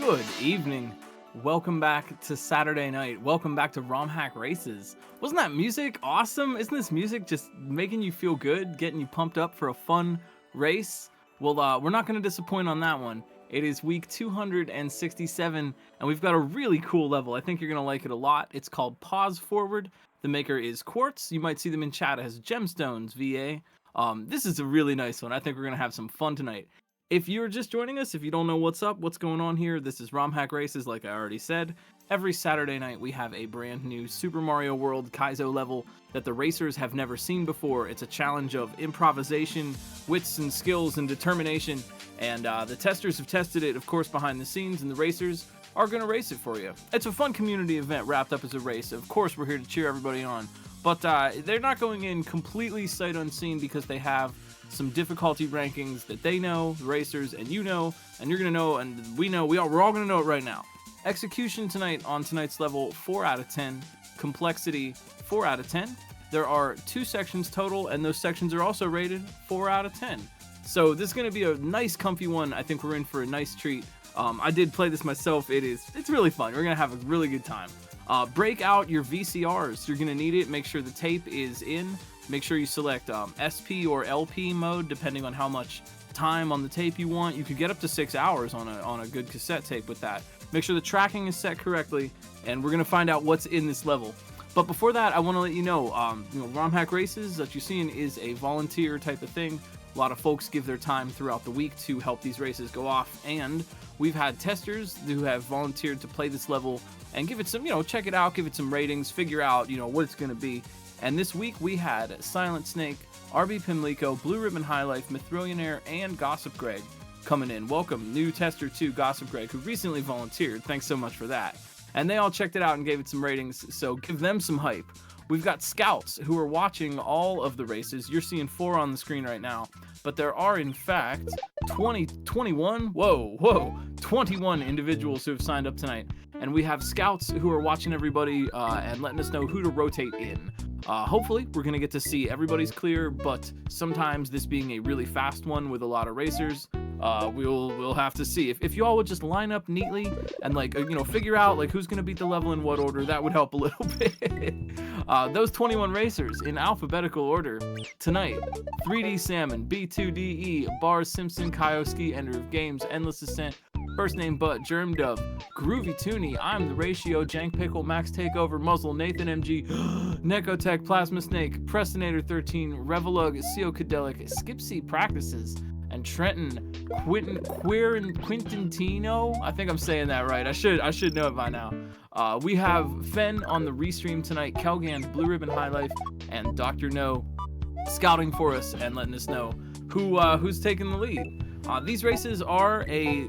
Good evening. Welcome back to Saturday night. Welcome back to ROM Hack Races. Wasn't that music awesome? Isn't this music just making you feel good, getting you pumped up for a fun race? Well, we're not going to disappoint on that one. It is week 267, and we've got a really cool level. I think you're going to like it a lot. It's called PauseForward. The maker is Quartz. You might see them in chat as Gemstones VA. This is a really nice one. I think we're going to have some fun tonight. If you're just joining us, if you don't know what's up, what's going on here, this is ROM Hack Races, like I already said. Every Saturday night, we have a brand new Super Mario World Kaizo level that the racers have never seen before. It's a challenge of improvisation, wits and skills and determination, and the testers have tested it, of course, behind the scenes, and the racers are going to race it for you. It's a fun community event wrapped up as a race. Of course, we're here to cheer everybody on, but they're not going in completely sight unseen because they have some difficulty rankings that they know, the racers, and you know, and you're gonna know, and we know, we're all gonna know it right now. Execution tonight on tonight's level, 4 out of 10. Complexity, 4 out of 10. There are 2 sections total, and those sections are also rated 4 out of 10. So this is gonna be a nice, comfy one. I think we're in for a nice treat. I did play this myself. It's really fun. We're gonna have a really good time. Break out your VCRs. You're gonna need it. Make sure the tape is in. Make sure you select SP or LP mode, depending on how much time on the tape you want. You could get up to 6 hours on a good cassette tape with that. Make sure the tracking is set correctly, and we're gonna find out what's in this level. But before that, I want to let you know, ROM Hack Races that you're seeing is a volunteer type of thing. A lot of folks give their time throughout the week to help these races go off, and we've had testers who have volunteered to play this level and give it some, check it out, give it some ratings, figure out, what it's gonna be. And this week we had Silent Snake, RB Pimlico, Blue Ribbon High Life, Mithrillionaire, and Gossip Greg coming in. Welcome, new tester 2, Gossip Greg, who recently volunteered. Thanks so much for that. And they all checked it out and gave it some ratings, so give them some hype. We've got scouts who are watching all of the races. You're seeing 4 on the screen right now, but there are in fact 21 individuals who have signed up tonight. And we have scouts who are watching everybody and letting us know who to rotate in. Hopefully, we're going to get to see everybody's clear, but sometimes this being a really fast one with a lot of racers, we'll have to see. If you all would just line up neatly and, figure out, who's going to beat the level in what order, that would help a little bit. Those 21 racers in alphabetical order tonight: 3D Salmon, B2DE, Bars Simpson, Kioski, Ender of Games, Endless Ascent, First Name Butt, Germ Dove, Groovy Tooney, I'm the Ratio, Jank Pickle, Max Takeover, Muzzle, Nathan MG, Necotech, Plasma Snake, Prestinator 13, Revelug, Seocadelic, Skipsy Practices, and Trenton, Quintintino. I think I'm saying that right. I should know it by now. We have Fen on the restream tonight, Kelgan, Blue Ribbon High Life, and Dr. No scouting for us and letting us know who's taking the lead. These races are a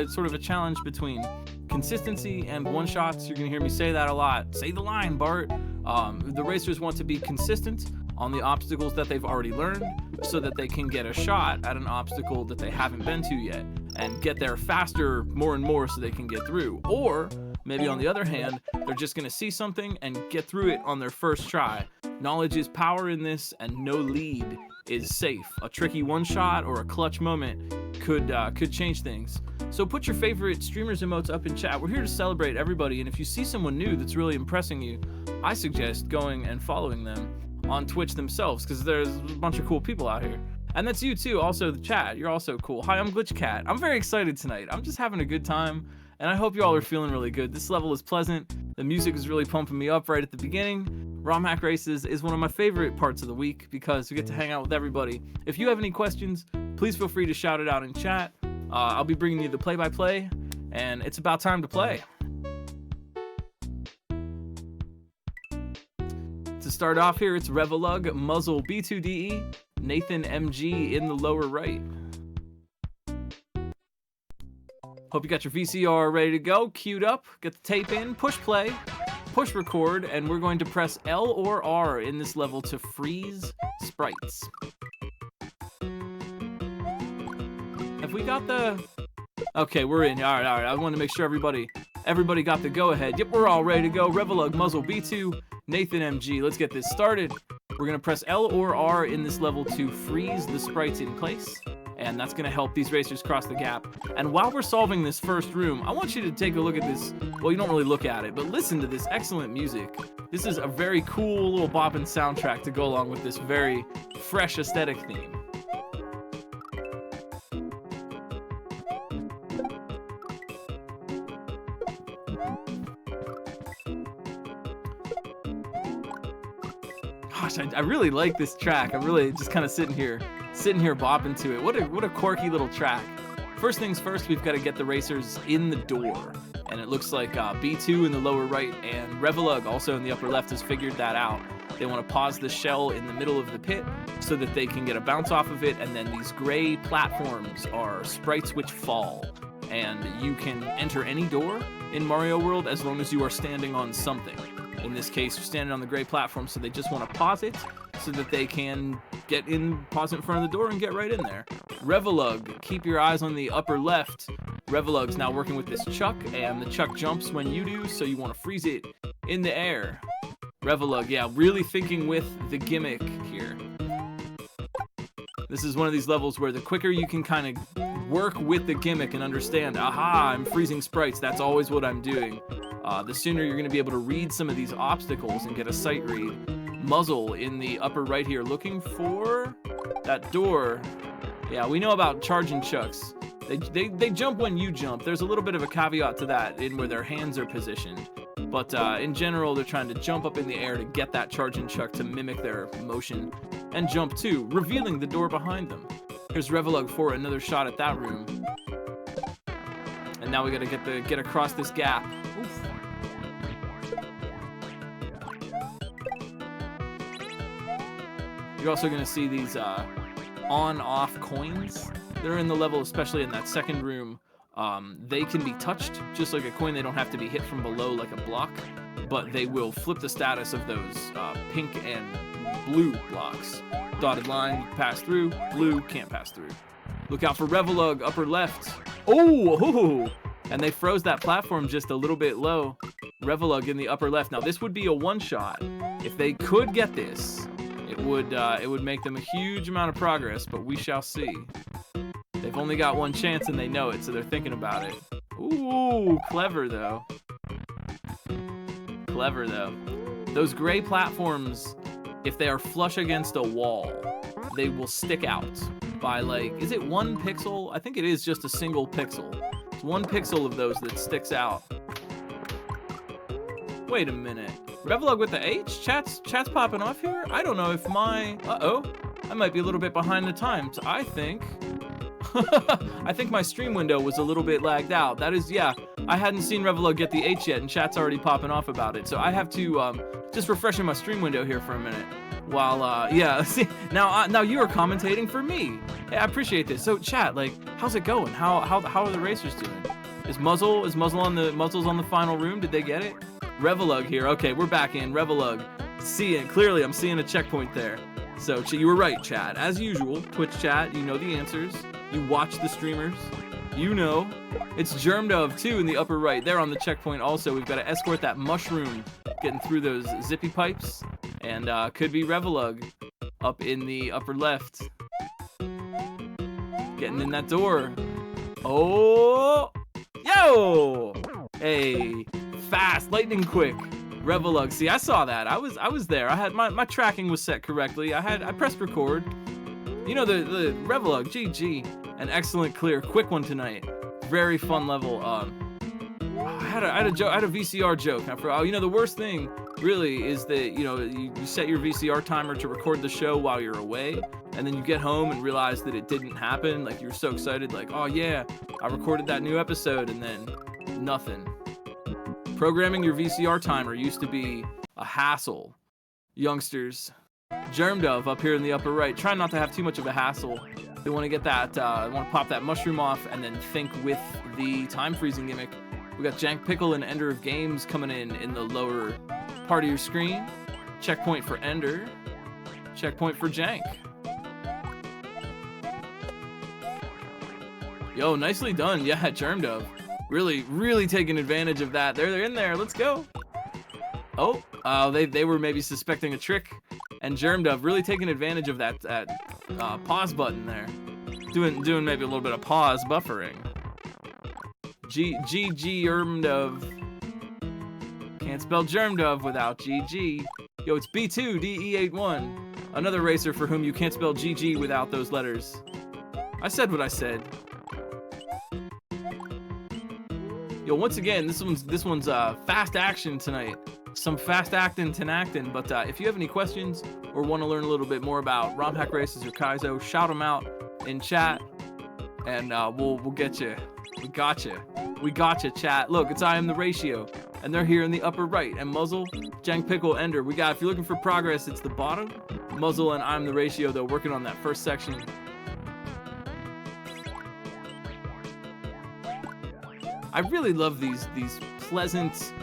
sort of a challenge between consistency and one-shots. You're going to hear me say that a lot. Say the line, Bart. The racers want to be consistent on the obstacles that they've already learned so that they can get a shot at an obstacle that they haven't been to yet and get there faster more and more so they can get through. Or maybe on the other hand, they're just going to see something and get through it on their first try. Knowledge is power in this, and no lead is safe. A tricky one-shot or a clutch moment could change things. So put your favorite streamers emotes up in chat. We're here to celebrate everybody, and if you see someone new that's really impressing you, I suggest going and following them on Twitch themselves, because there's a bunch of cool people out here. And that's you too, also the chat. You're also cool. Hi, I'm GlitchCat. I'm very excited tonight. I'm just having a good time, and I hope you all are feeling really good. This level is pleasant. The music is really pumping me up right at the beginning. ROM Hack Races is one of my favorite parts of the week because we get to hang out with everybody. If you have any questions, please feel free to shout it out in chat. I'll be bringing you the play-by-play, and it's about time to play. To start off here, it's Revelug, Muzzle, B2DE, Nathan MG in the lower right. Hope you got your VCR ready to go, queued up, get the tape in, push play, push record, and we're going to press L or R in this level to freeze sprites. Have we got the... Okay, we're in. All right. I want to make sure everybody got the go-ahead. Yep, we're all ready to go. Revelug, Muzzle, B2, Nathan MG. Let's get this started. We're going to press L or R in this level to freeze the sprites in place. and that's going to help these racers cross the gap. And while we're solving this first room, I want you to take a look at this. Well, you don't really look at it, but listen to this excellent music. This is a very cool little bopping soundtrack to go along with this very fresh aesthetic theme. Gosh, I really like this track. I'm really just kind of sitting here bopping to it. What a quirky little track. First things first, we've got to get the racers in the door. And it looks like B2 in the lower right and Revelug also in the upper left has figured that out. They want to pause the shell in the middle of the pit so that they can get a bounce off of it, and then these gray platforms are sprites which fall. And you can enter any door in Mario World as long as you are standing on something. In this case, you're standing on the gray platform, so they just want to pause it so that they can pause it in front of the door and get right in there. Revelug, keep your eyes on the upper left. Revelug's now working with this chuck, and the chuck jumps when you do, so you want to freeze it in the air. Revelug, yeah, really thinking with the gimmick here. This is one of these levels where the quicker you can kind of work with the gimmick and understand, aha, I'm freezing sprites, that's always what I'm doing. The sooner you're going to be able to read some of these obstacles and get a sight read. Muzzle in the upper right here, looking for that door. Yeah, we know about charging chucks. They jump when you jump. There's a little bit of a caveat to that in where their hands are positioned. But in general, they're trying to jump up in the air to get that charging chuck to mimic their motion and jump too, revealing the door behind them. Here's Revelug for another shot at that room. And now we gotta get across this gap. Oof. You're also gonna see these on-off coins that are in the level, especially in that second room. They can be touched just like a coin. They don't have to be hit from below like a block, but they will flip the status of those pink and blue blocks. Dotted line, you can pass through. Blue, can't pass through. Look out for Revelug, upper left. Oh! And they froze that platform just a little bit low. Revelug in the upper left. Now this would be a one-shot. If they could get this, it would make them a huge amount of progress, but we shall see. They've only got one chance and they know it, so they're thinking about it. Ooh, clever though. Clever though. Those gray platforms, if they are flush against a wall, they will stick out by like, is it 1 pixel? I think it is just a single pixel. It's 1 pixel of those that sticks out. Wait a minute. Revelug with the H? Chat's popping off here? I don't know if my... I might be a little bit behind the times. I think my stream window was a little bit lagged out. That is, yeah, I hadn't seen Revelug get the H yet, and chat's already popping off about it. So I have to, just refreshing my stream window here for a minute. While, yeah, see, now you are commentating for me. Hey, I appreciate this. So chat, like, how's it going? How are the racers doing? Is Muzzle's on the final room? Did they get it? Revelug here. Okay, we're back in. Revelug. See it clearly. I'm seeing a checkpoint there. So you were right, chat. As usual, Twitch chat, you know the answers. You watch the streamers. You know. It's Germdove too in the upper right. They're on the checkpoint also. We've got to escort that mushroom, getting through those zippy pipes. And could be Revelug up in the upper left. Getting in that door. Oh! Yo! Hey! Fast, lightning quick. Revelug. See, I saw that. I was there. I had my tracking was set correctly. I pressed record. You know the Revelug, GG. An excellent clear, quick one tonight. Very fun level. I had a VCR joke. I forgot. You know, the worst thing really is that you set your VCR timer to record the show while you're away, and then you get home and realize that it didn't happen. Like you were so excited, like, oh yeah, I recorded that new episode, and then nothing. Programming your VCR timer used to be a hassle. Youngsters. Germdove up here in the upper right. Try not to have too much of a hassle. They want to get that, they want to pop that mushroom off and then think with the time freezing gimmick. We got Jank Pickle and Ender of Games coming in the lower part of your screen. Checkpoint for Ender. Checkpoint for Jank. Yo, nicely done. Yeah, Germdove. Really taking advantage of that. They're in there. Let's go. Oh, they were maybe suspecting a trick. And Germdove really taking advantage of that pause button there. Doing maybe a little bit of pause buffering. Germ Dove. Can't spell germ dove without GG. Yo, it's B2 DE81. Another racer for whom you can't spell GG without those letters. I said what I said. Yo, once again, this one's fast action tonight. Some fast acting, but if you have any questions or want to learn a little bit more about ROM Hack Races or Kaizo, shout them out in chat, and we'll get you. We got you, chat. Look, it's I Am the Ratio, and they're here in the upper right. And Muzzle, Jank Pickle, Ender. We got, if you're looking for progress, it's the bottom. Muzzle and I'm the Ratio, though, working on that first section. I really love these pleasant,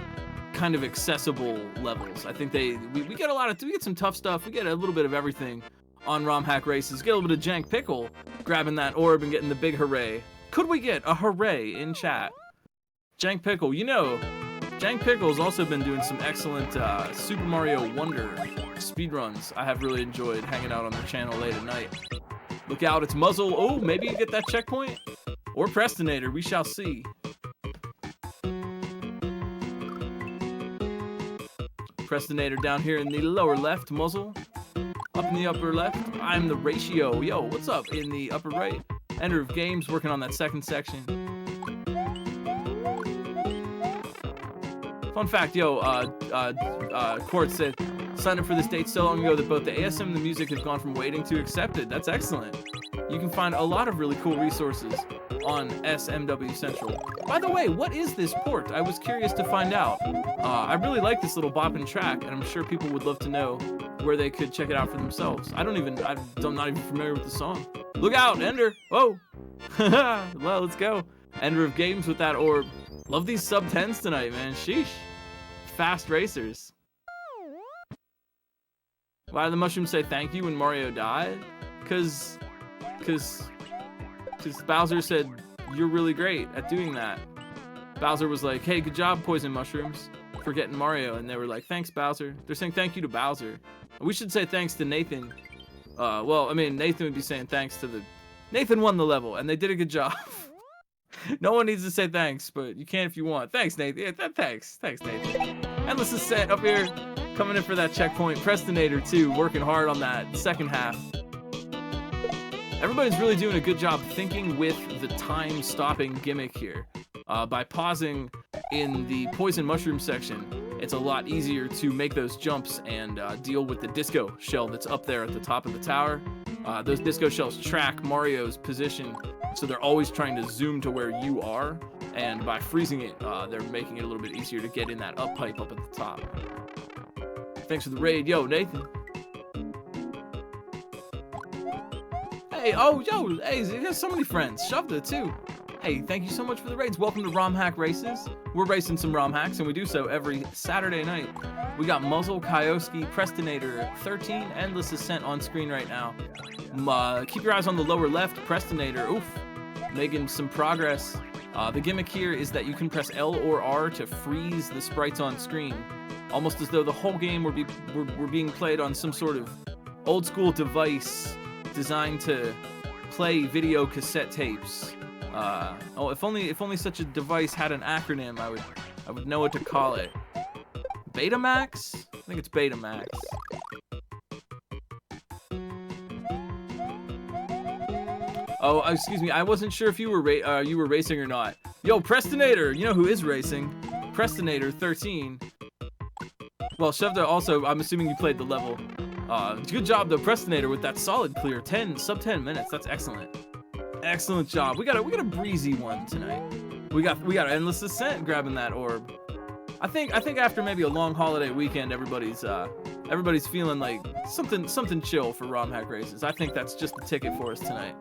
kind of accessible levels. I think we get we get some tough stuff. We get a little bit of everything on ROM Hack Races. Get a little bit of Jank Pickle grabbing that orb and getting the big hooray. Could we get a hooray in chat? Jank Pickle, you know, Jank Pickle's also been doing some excellent Super Mario Wonder speedruns. I have really enjoyed hanging out on their channel late at night. Look out, it's Muzzle. Oh, maybe you get that checkpoint? Or Prestinator, we shall see. Prestinator down here in the lower left, Muzzle. Up in the upper left, I'm the Ratio. Yo, what's up in the upper right? Ender of Games, working on that second section. Fun fact, yo, Quartz said, signed up for this date so long ago that both the ASM and the music have gone from waiting to accepted. That's excellent. You can find a lot of really cool resources on SMW Central. By the way, what is this port? I was curious to find out. I really like this little bopping track, and I'm sure people would love to know where they could check it out for themselves. I'm not even familiar with the song. Look out, Ender! Whoa! Well, let's go. Ender of Games with that orb. Love these sub-10s tonight, man. Sheesh. Fast racers. Why did the mushroom say thank you when Mario died? Cause Bowser said, you're really great at doing that. Bowser was like, hey, good job, Poison Mushrooms, for getting Mario. And they were like, thanks, Bowser. They're saying thank you to Bowser. We should say thanks to Nathan. Well, I mean, Nathan would be saying thanks to the... Nathan won the level, and they did a good job. No one needs to say thanks, but you can if you want. Thanks, Nathan. Yeah, thanks, Nathan. Endless Ascent up here, coming in for that checkpoint. Prestinator, too, working hard on that second half. Everybody's really doing a good job thinking with the time-stopping gimmick here. By pausing in the Poison Mushroom section, it's a lot easier to make those jumps and deal with the disco shell that's up there at the top of the tower. Those disco shells track Mario's position, so they're always trying to zoom to where you are, and by freezing it, they're making it a little bit easier to get in that up pipe up at the top. Thanks for the raid. Yo, Nathan. Hey, oh, yo, hey, he has so many friends. Shoved it, too. Hey, thank you so much for the raids. Welcome to ROM Hack Races. We're racing some ROM hacks, and we do so every Saturday night. We got Muzzle, Kioski, Prestinator, 13, Endless Ascent on screen right now. Keep your eyes on the lower left, Prestinator, oof, making some progress. The gimmick here is that you can press L or R to freeze the sprites on screen, almost as though the whole game were being played on some sort of old school device designed to play video cassette tapes. Oh, if only such a device had an acronym, I would know what to call it. Betamax? I think it's Betamax. Oh, excuse me. I wasn't sure if you were racing or not. Yo, Prestinator, you know who is racing? Prestinator 13. Well, Shevda also, I'm assuming you played the level. Good job though, Prestinator, with that solid clear. Sub 10 minutes. That's excellent. Excellent job. We got a breezy one tonight. We got Endless Ascent grabbing that orb. I think after maybe a long holiday weekend, everybody's feeling like something chill for ROM Hack Races. I think that's just the ticket for us tonight.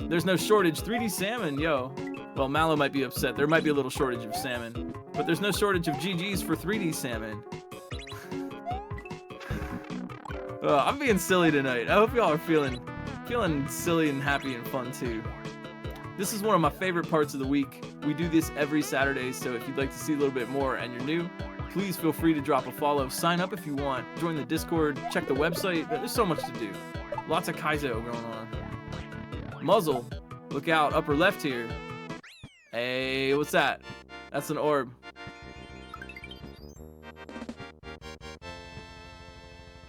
There's no shortage. 3D salmon, yo. Well, Mallow might be upset. There might be a little shortage of salmon, but there's no shortage of GGs for 3D salmon. I'm being silly tonight. I hope y'all are feeling silly and happy and fun too. This is one of my favorite parts of the week. We do this every Saturday, so if you'd like to see a little bit more and you're new, please feel free to drop a follow. Sign up if you want. Join the Discord. Check the website. There's so much to do. Lots of Kaizo going on. Muzzle, look out, upper left here. Hey, what's that? That's an orb.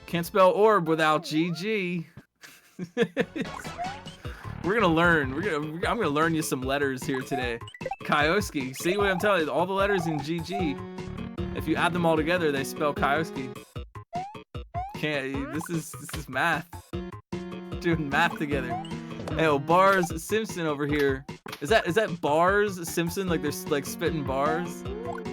Can't spell orb without GG. We're gonna learn. I'm gonna learn you some letters here today. Kioski. See what I'm telling you? All the letters in GG. If you add them all together, they spell Kioski. Can't. This is math. Doing math together. Hey, oh, Bars Simpson over here. Is that Bars Simpson? Like they're like spitting bars.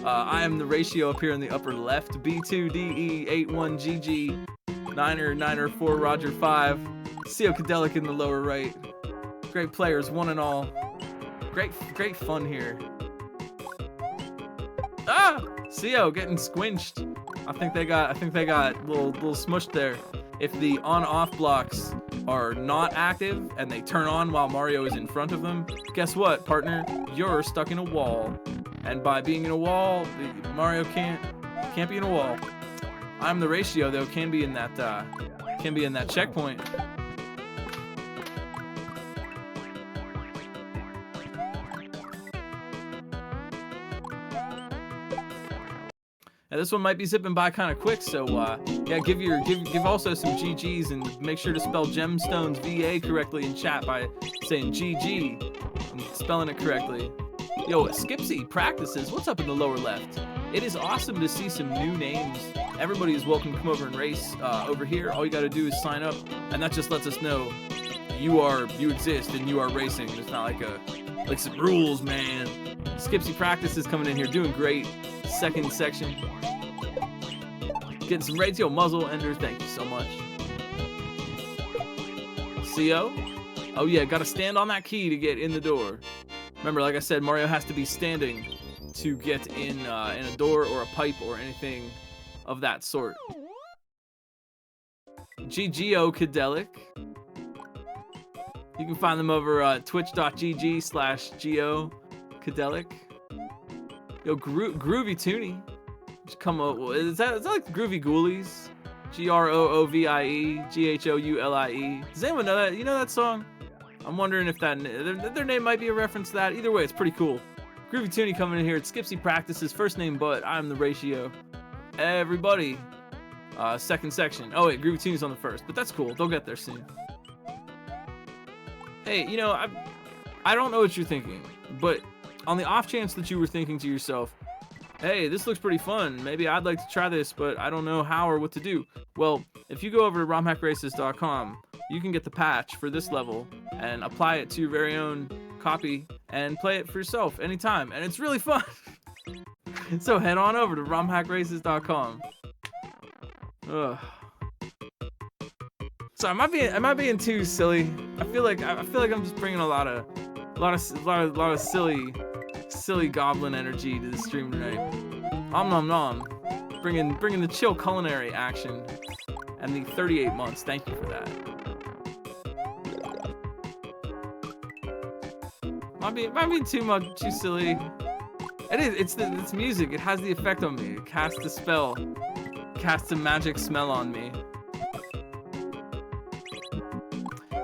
I am the ratio up here in the upper left. B2DE81GG. Niner 4 Roger 5. CO Cadelic in the lower right. Great players, one and all. Great fun here. Ah! CO getting squinched. I think they got a little smushed there. If the on-off blocks are not active and they turn on while Mario is in front of them, guess what, partner? You're stuck in a wall. And by being in a wall, Mario can't be in a wall. I'm the ratio though, can be in that checkpoint. Now this one might be zipping by kind of quick, so yeah, give also some GGs and make sure to spell gemstones VA correctly in chat by saying GG and spelling it correctly. Yo, Skipsy practices. What's up in the lower left? It is awesome to see some new names. Everybody is welcome to come over and race over here. All you got to do is sign up, and that just lets us know you exist and you are racing. It's not like some rules, man. Skipsy practices coming in here, doing great. Second section. Getting some raids. Yo, Muzzle Ender, thank you so much. CO? Oh yeah, gotta stand on that key to get in the door. Remember, like I said, Mario has to be standing to get in a door or a pipe or anything of that sort. GGO Cadelic. You can find them over twitch.gg/Geo Cadelic. Yo, Groovy Toonie. Just come up. Is that like Groovy Ghoulies? GROOVIE GHOULIE. Does anyone know that? You know that song? I'm wondering if that their name might be a reference to that. Either way, it's pretty cool. Groovy Toonie coming in here. It's Skipsy practices. First name, but I'm the ratio. Everybody. Second section. Oh wait, Groovy Toonie's on the first, but that's cool. They'll get there soon. Hey, you know, I don't know what you're thinking, but on the off chance that you were thinking to yourself, hey, this looks pretty fun. Maybe I'd like to try this, but I don't know how or what to do. Well, if you go over to romhackraces.com, you can get the patch for this level and apply it to your very own copy and play it for yourself anytime. And it's really fun. So head on over to romhackraces.com. Ugh. So am I being too silly? I feel like I'm just bringing a lot of silly goblin energy to the stream tonight. Om nom nom. Bringing the chill culinary action and the 38 months. Thank you for that. Am I being too silly? It is. It's music. It has the effect on me. It casts a spell. Casts a magic smell on me.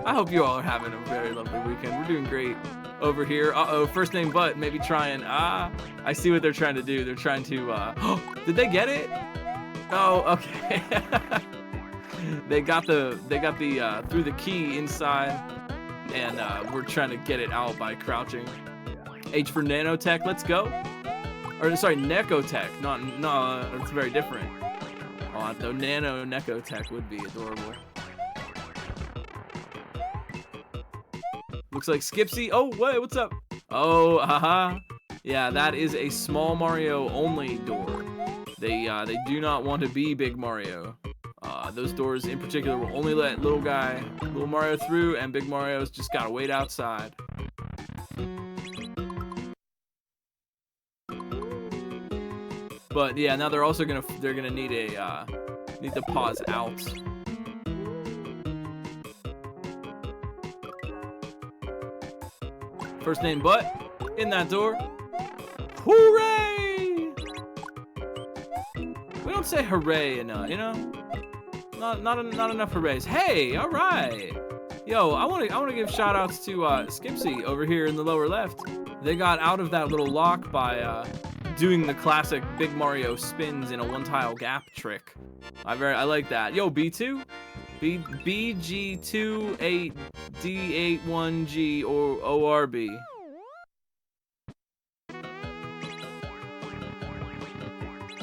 I hope you all are having a very lovely weekend. We're doing great over here. Uh-oh, first name but maybe trying. I see what they're trying to do. They're trying to did they get it? Oh, okay. they got the through the key inside, and we're trying to get it out by crouching. H for nanotech, let's go. Or sorry, necotech. No, it's very different. Oh, though nano necotech would be adorable. Looks like Skipsy. Oh, wait, what's up? Oh, haha. Yeah, that is a small Mario only door. They do not want to be big Mario. Those doors in particular will only let little Mario through, and big Mario's just gotta wait outside. But yeah, now they're also gonna need to pause out. First name but in that door. Hooray! We don't say hooray enough, you know? Not enough hoorays. Hey, all right. Yo, I wanna give shout outs to Skipsy over here in the lower left. They got out of that little lock by doing the classic Big Mario spins in a one tile gap trick. I like that. Yo, B2? BG28D81G or ORB.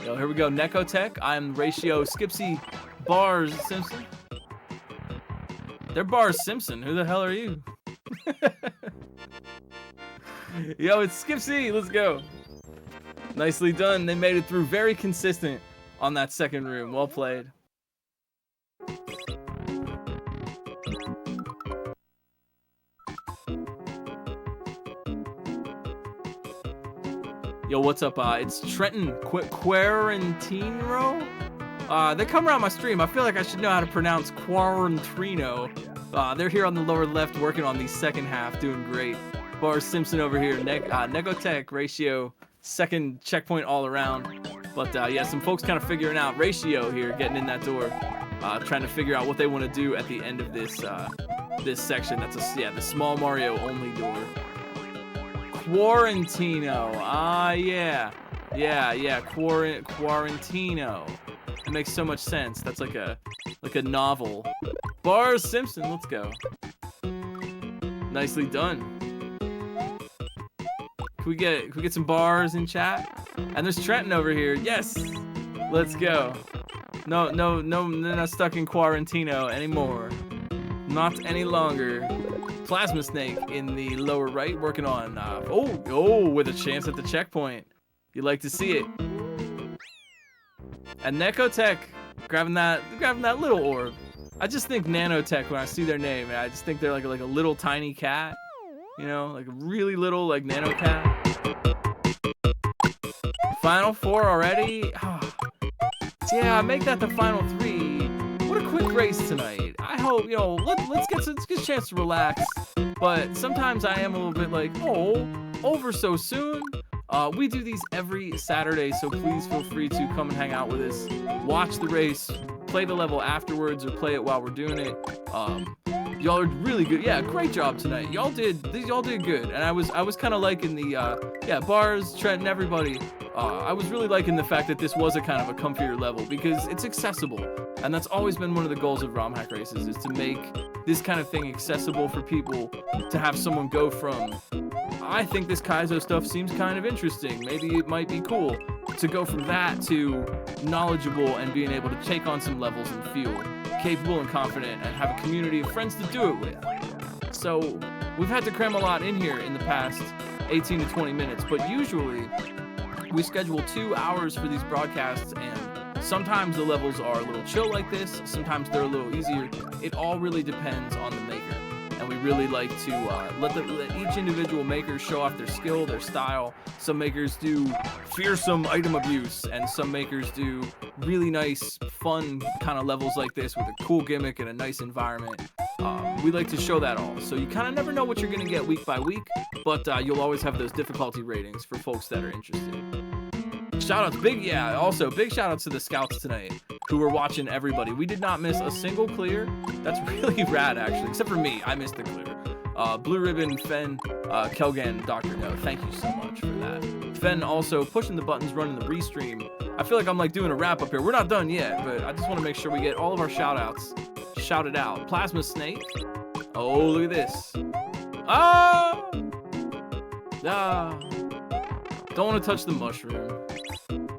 Yo, here we go. Necotech. I'm Ratio Skipsy Bars Simpson. They're Bars Simpson. Who the hell are you? Yo, it's Skipsy. Let's go. Nicely done. They made it through. Very consistent on that second room. Well played. Yo, what's up? It's Trenton Quarantino. They come around my stream. I feel like I should know how to pronounce Quarantino. They're here on the lower left working on the second half, doing great. Bars Simpson over here. Negotech Ratio, second checkpoint all around. But yeah, some folks kind of figuring out Ratio here, getting in that door, trying to figure out what they want to do at the end of this this section. That's the small Mario only door. Quarantino. Yeah. Quarantino. It makes so much sense. That's like a novel. Bars Simpson, let's go. Nicely done. Can we get some bars in chat? And there's Trenton over here. Yes. Let's go. No, they're not stuck in Quarantino anymore. Not any longer. Plasma Snake in the lower right, working on with a chance at the checkpoint. You like to see it. And Necotech grabbing that little orb. I just think Nanotech when I see their name, and I just think they're like a little tiny cat, you know, like a really little like nano cat. Final 4 already. Yeah, make that the final 3. What a quick race tonight. I hope, you know, let's get a chance to relax. But sometimes I am a little bit like, oh, over so soon. We do these every Saturday, so please feel free to come and hang out with us. Watch the race, play the level afterwards, or play it while we're doing it. Y'all are really good. Yeah, great job tonight. Y'all did good. And I was kind of liking the Bars, Trent, and everybody. I was really liking the fact that this was a kind of a comfier level because it's accessible. And that's always been one of the goals of ROM Hack Races, is to make this kind of thing accessible for people, to have someone go from, I think this Kaizo stuff seems kind of interesting, maybe it might be cool, to go from that to knowledgeable and being able to take on some levels and feel capable and confident and have a community of friends to do it with. So we've had to cram a lot in here in the past 18 to 20 minutes, but usually we schedule 2 hours for these broadcasts, and sometimes the levels are a little chill like this, sometimes they're a little easier. It all really depends on the maker. And we really like to let each individual maker show off their skill, their style. Some makers do fearsome item abuse, and some makers do really nice, fun kind of levels like this with a cool gimmick and a nice environment. We like to show that all. So you kind of never know what you're going to get week by week, but you'll always have those difficulty ratings for folks that are interested. Shoutouts, big shoutouts to the scouts tonight who were watching everybody. We did not miss a single clear. That's really rad, actually, except for me. I missed the clear. Blue Ribbon, Fen, Kelgan, Dr. No, thank you so much for that. Fen also pushing the buttons, running the restream. I feel like I'm like doing a wrap up here. We're not done yet, but I just want to make sure we get all of our shoutouts shouted out. Plasma Snake. Oh, look at this. Don't want to touch the mushroom.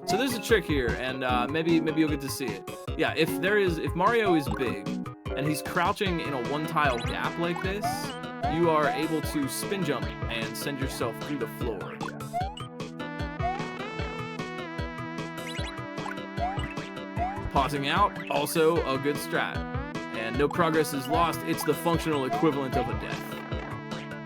So there's a trick here, and maybe you'll get to see it. Yeah, if Mario is big and he's crouching in a one tile gap like this, you are able to spin jump and send yourself through the floor. Pausing out, also a good strat. And no progress is lost. It's the functional equivalent of a death.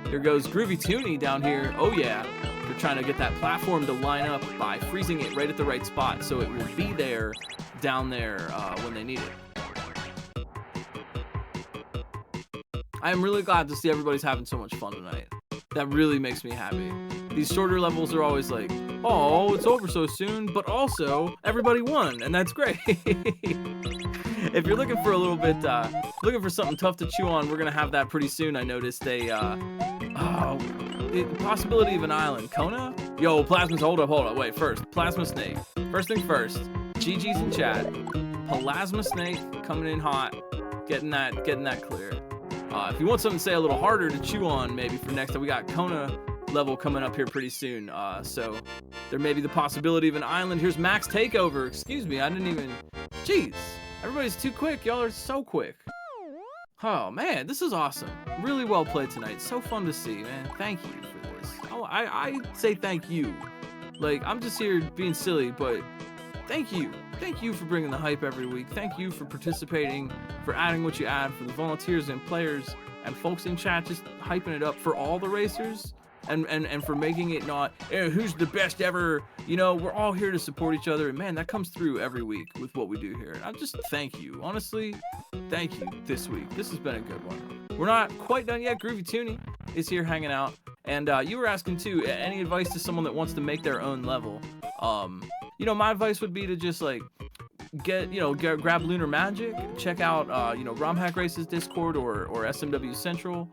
Here goes Groovy Tooney down here. Oh yeah. They're trying to get that platform to line up by freezing it right at the right spot so it will be there down there when they need it. I am really glad to see everybody's having so much fun tonight. That really makes me happy. These shorter levels are always like, oh, it's over so soon, but also everybody won, and that's great. if you're looking for a little bit, looking for something tough to chew on, we're gonna have that pretty soon. I noticed possibility of an island. Kona? Yo, Plasma's, hold up, wait, first, Plasma Snake. First thing first, GG's in chat. Plasma Snake coming in hot, getting that clear. If you want something to say a little harder to chew on, maybe for next time, we got Kona level coming up here pretty soon. So there may be the possibility of an island. Here's Max Takeover. Excuse me, I didn't even, jeez, everybody's too quick. Y'all are so quick. Oh man, this is awesome. Really well played tonight. So fun to see, man. Thank you for this. Oh, I say thank you. Like, I'm just here being silly, but thank you. Thank you for bringing the hype every week. Thank you for participating, for adding what you add, for the volunteers and players and folks in chat just hyping it up for all the racers. And for making it not, who's the best ever, you know, we're all here to support each other, and man, that comes through every week with what we do here. And I just thank you, honestly, thank you this week. This has been a good one. We're not quite done yet. Groovy Tooney is here hanging out, and you were asking too, any advice to someone that wants to make their own level? You know, my advice would be to just like grab Lunar Magic, check out RomHack Race's Discord or SMW Central.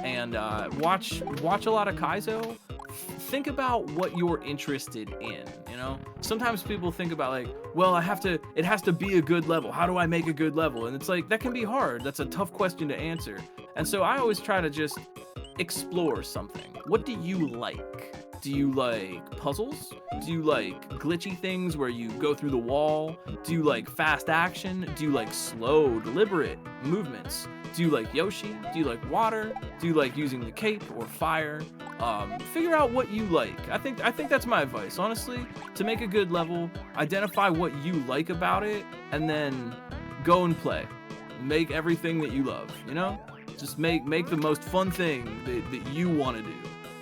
And watch a lot of Kaizo. Think about what you're interested in, you know? Sometimes people think about like, well, it has to be a good level. How do I make a good level? And it's like, that can be hard. That's a tough question to answer. And so I always try to just explore something. What do you like? Do you like puzzles? Do you like glitchy things where you go through the wall? Do you like fast action? Do you like slow, deliberate movements? Do you like Yoshi? Do you like water? Do you like using the cape or fire? Figure out what you like. I think that's my advice, honestly. To make a good level, identify what you like about it, and then go and play. Make everything that you love, you know? Just make the most fun thing that you want to do.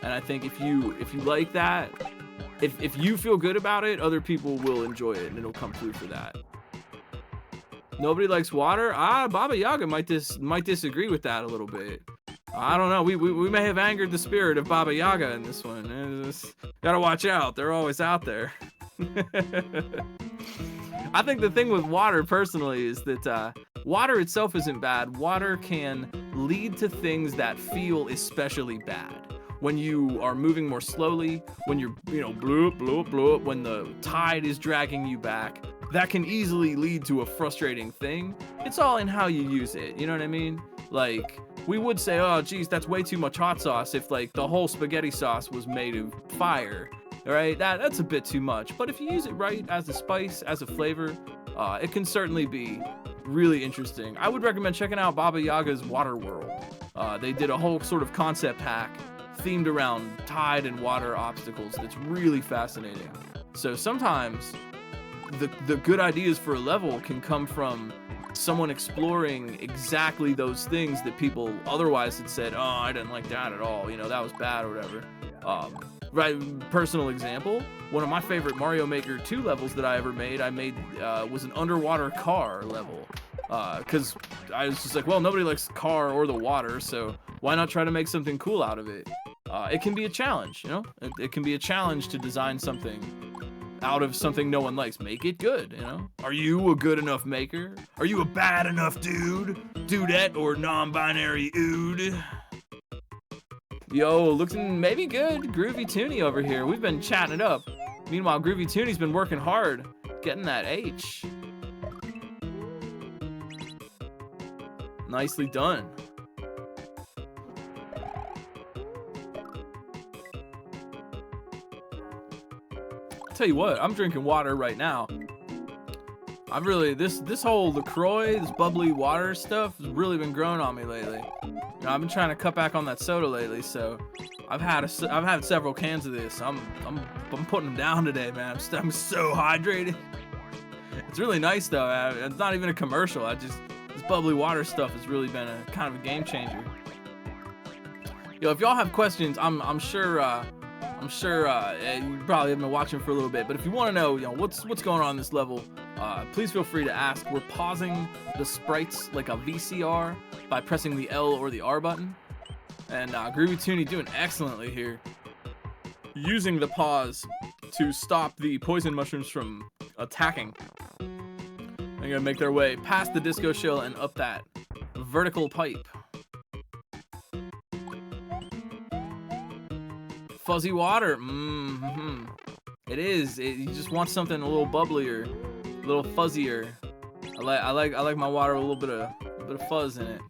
And I think if you like that, if you feel good about it, other people will enjoy it, and it'll come through for that. Nobody likes water? Baba Yaga might disagree with that a little bit. I don't know. We may have angered the spirit of Baba Yaga in this one. Gotta watch out. They're always out there. I think the thing with water, personally, is that water itself isn't bad. Water can lead to things that feel especially bad. When you are moving more slowly, when you're, bloop, when the tide is dragging you back, that can easily lead to a frustrating thing. It's all in how you use it, you know what I mean? Like, we would say, oh, geez, that's way too much hot sauce if, like, the whole spaghetti sauce was made of fire, right? That's a bit too much. But if you use it right as a spice, as a flavor, it can certainly be really interesting. I would recommend checking out Baba Yaga's Water World. They did a whole sort of concept hack themed around tide and water obstacles that's really fascinating. So sometimes the good ideas for a level can come from someone exploring exactly those things that people otherwise had said, oh, I didn't like that at all, that was bad or whatever. Right, personal example, one of my favorite Mario Maker 2 levels that I ever made, was an underwater car level. Because I was just like, well, nobody likes the car or the water, so why not try to make something cool out of it? It can be a challenge, It can be a challenge to design something out of something no one likes. Make it good, Are you a good enough maker? Are you a bad enough dude? Dudette or non-binary ood? Yo, looking maybe good. Groovy Tooney over here. We've been chatting it up. Meanwhile, Groovy Tooney's been working hard, getting that H. Nicely done. Tell you what, I'm drinking water right now. I've really, this whole LaCroix, this bubbly water stuff has really been growing on me lately. I've been trying to cut back on that soda lately, so I've had several cans of this. I'm putting them down today, man. I'm so hydrated. It's really nice though. It's not even a commercial. This bubbly water stuff has really been a kind of a game changer. Yo, if y'all have questions, I'm sure you probably have been watching for a little bit, but if you want to know, what's going on in this level, please feel free to ask. We're pausing the sprites like a VCR by pressing the L or the R button, and Groovy Tooney doing excellently here, using the pause to stop the poison mushrooms from attacking. They're gonna make their way past the disco shell and up that vertical pipe. Fuzzy water. It is. You just want something a little bubblier, a little fuzzier. I like my water with a little bit of fuzz in it.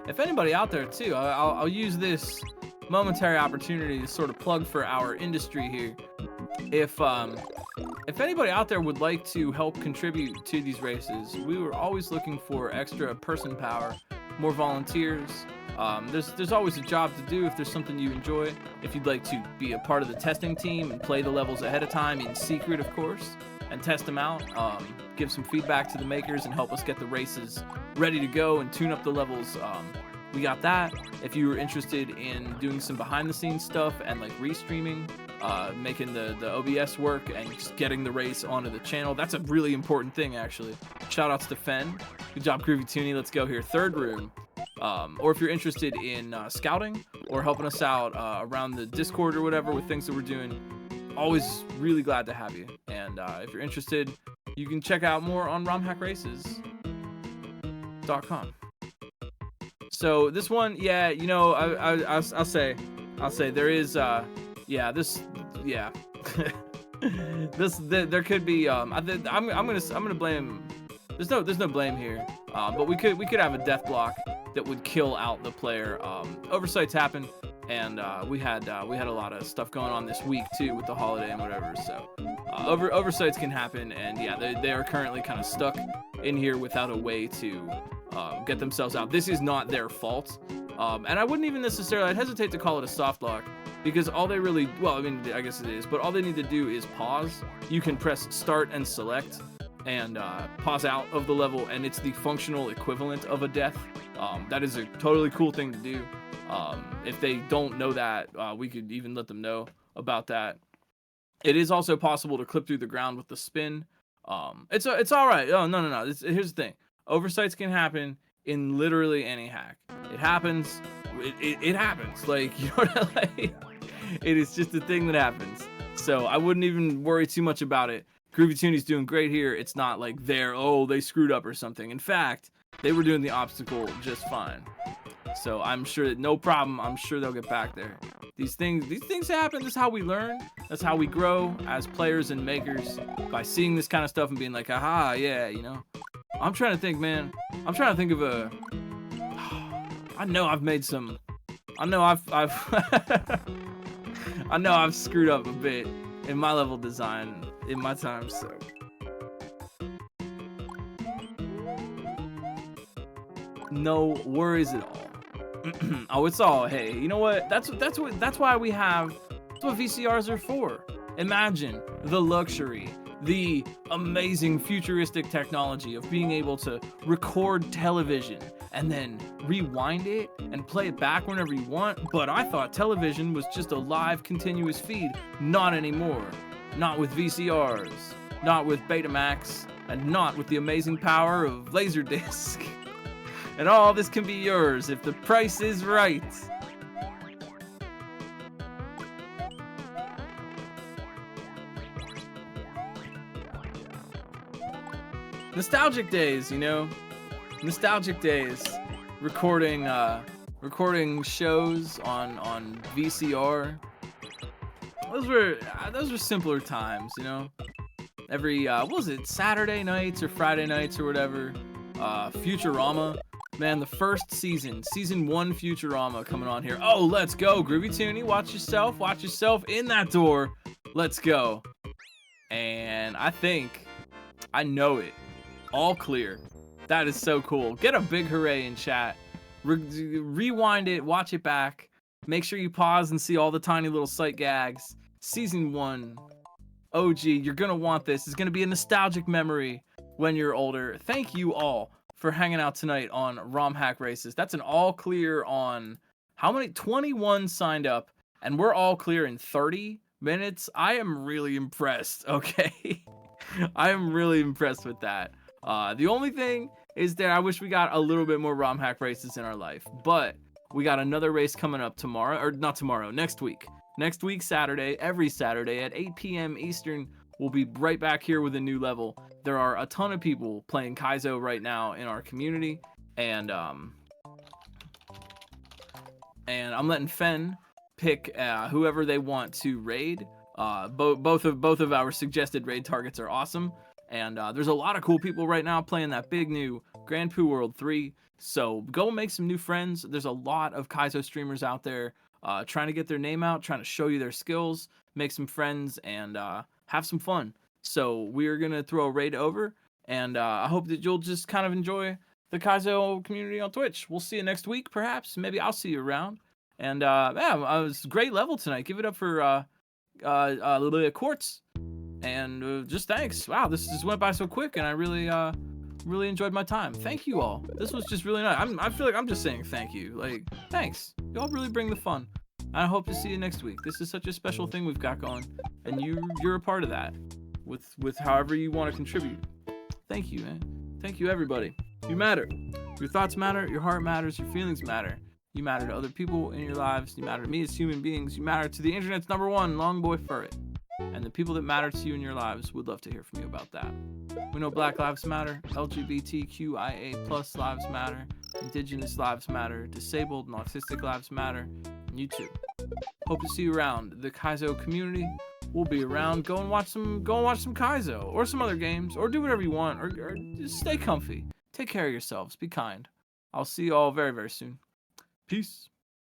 If anybody out there too, I'll use this momentary opportunity to sort of plug for our industry here. If anybody out there would like to help contribute to these races, we were always looking for extra person power, more volunteers. There's always a job to do if there's something you enjoy. If you'd like to be a part of the testing team and play the levels ahead of time in secret, of course, and test them out, give some feedback to the makers and help us get the races ready to go and tune up the levels. We got that. If you were interested in doing some behind the scenes stuff and like restreaming, making the OBS work and just getting the race onto the channel, that's a really important thing actually. Shout outs to Fen. Good job, Groovy Tooney. Let's go here. Third room. Or if you're interested in scouting or helping us out around the Discord or whatever with things that we're doing, always really glad to have you. And if you're interested, you can check out more on romhackraces.com. So this one, yeah, you know, I'll say there is, there could be, I'm gonna blame. There's no blame here, but we could have a death block that would kill out the player. Oversights happen, and we had a lot of stuff going on this week too with the holiday and whatever. So oversights can happen, and yeah, they are currently kind of stuck in here without a way to get themselves out. This is not their fault, and I wouldn't even necessarily, I'd hesitate to call it a soft lock, because all they really, well, I mean, I guess it is, but all they need to do is pause. You can press start and select and pause out of the level, and it's the functional equivalent of a death. That is a totally cool thing to do. If they don't know that, we could even let them know about that. It is also possible to clip through the ground with the spin. It's all right. Oh, no. Here's the thing. Oversights can happen in literally any hack. It happens. It happens. Like, you know what I like? It is just a thing that happens. So I wouldn't even worry too much about it. Groovy Tooney's doing great here. It's not like they screwed up or something. In fact, they were doing the obstacle just fine. So I'm sure that no problem. I'm sure they'll get back there. These things happen. This is how we learn. That's how we grow as players and makers, by seeing this kind of stuff and being like, aha, yeah, you know. I'm trying to think, man. I'm trying to think of a. I know I've made some. I know I've I know I've screwed up a bit in my level design in my time, so. No worries at all. Oh, it's all, hey, you know what? That's why we have, that's what VCRs are for. Imagine the luxury, the amazing futuristic technology of being able to record television and then rewind it and play it back whenever you want. But I thought television was just a live continuous feed. Not anymore. Not with VCRs, not with Betamax, and not with the amazing power of Laserdisc. And all this can be yours if the price is right. Nostalgic days, you know? Nostalgic days. Recording shows on VCR. Those were simpler times, you know? Every what was it, Saturday nights or Friday nights or whatever? Futurama. Man, the first season 1 Futurama coming on here. Oh, let's go, Groovy Tooney. Watch yourself in that door. Let's go. And I know it. All clear. That is so cool. Get a big hooray in chat. Rewind it, watch it back. Make sure you pause and see all the tiny little sight gags. Season 1. OG, you're gonna want this. It's gonna be a nostalgic memory when you're older. Thank you all for hanging out tonight on ROM Hack Races. That's an all clear on how many? 21 signed up, and we're all clear in 30 minutes. I am really impressed, okay? I am really impressed with that. The only thing is that I wish we got a little bit more ROM Hack Races in our life, but We got another race coming up tomorrow, or not tomorrow, next week. Next week, Saturday, every Saturday at 8 p.m. Eastern, we'll be right back here with a new level. There are a ton of people playing Kaizo right now in our community, and I'm letting Fen pick whoever they want to raid. Both of our suggested raid targets are awesome, and there's a lot of cool people right now playing that big new Grand Poo World 3. So go make some new friends. There's a lot of Kaizo streamers out there trying to get their name out, trying to show you their skills, make some friends, and have some fun. So we're gonna throw a raid over, and I hope that you'll just kind of enjoy the Kaizo community on Twitch. We'll see you next week, perhaps. Maybe I'll see you around. And yeah, it was a great level tonight. Give it up for Quartz. And just thanks. Wow, this just went by so quick, and I really enjoyed my time. Thank you all. This was just really nice. I feel like I'm just saying thank you. Like, thanks. Y'all really bring the fun. I hope to see you next week. This is such a special thing we've got going, and you're a part of that with however you want to contribute. Thank you, man. Thank you, everybody. You matter. Your thoughts matter. Your heart matters. Your feelings matter. You matter to other people in your lives. You matter to me as human beings. You matter to the internet's #1, Long Boy Furret. And the people that matter to you in your lives would love to hear from you about that. We know Black Lives Matter, LGBTQIA+ lives matter, Indigenous lives matter, disabled and autistic lives matter, and you too. Hope to see you around. The Kaizo community will be around. Go and watch some Kaizo or some other games, or do whatever you want, or just stay comfy. Take care of yourselves. Be kind. I'll see you all very, very soon. Peace.